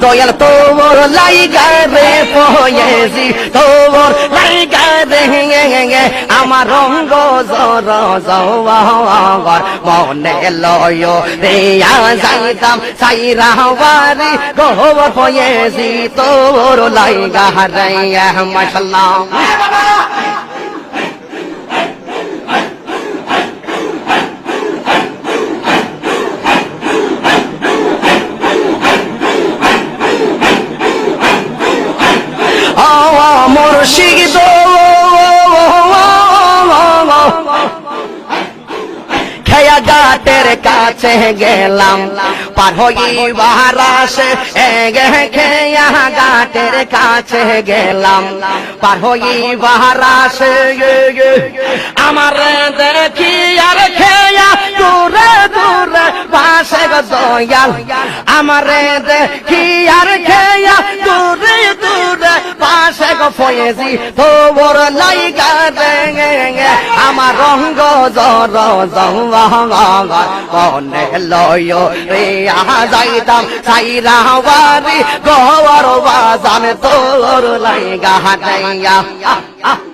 দয়াল তোর লাইগা রে পয়েছি তোর লাইগা রে আমার রঙ্গ জর জওয়ার মনে লয় রে যাইতাম সাইরা বাড়ি গোবর পয়েছি তোর লাইগা রে মাশাআল্লাহ মুর্শিদ খেয়া ঘাটের কাছে গেলাম পার হইবার আসে খেয়া ঘাটের কাছে গেলাম পার হইবার আসে আমার দেখি আর খেয়া দূরে দূরে পাশে দয়াল আমার দেখি আর খেয়া দূরে দূরে পাশে ফয়েছি তোর লাইগা রে আমার রঙ্গ জর মনে লয় রে যাইতাম সাইরা বাড়ি গোবর বাজান তোর লাইগা রে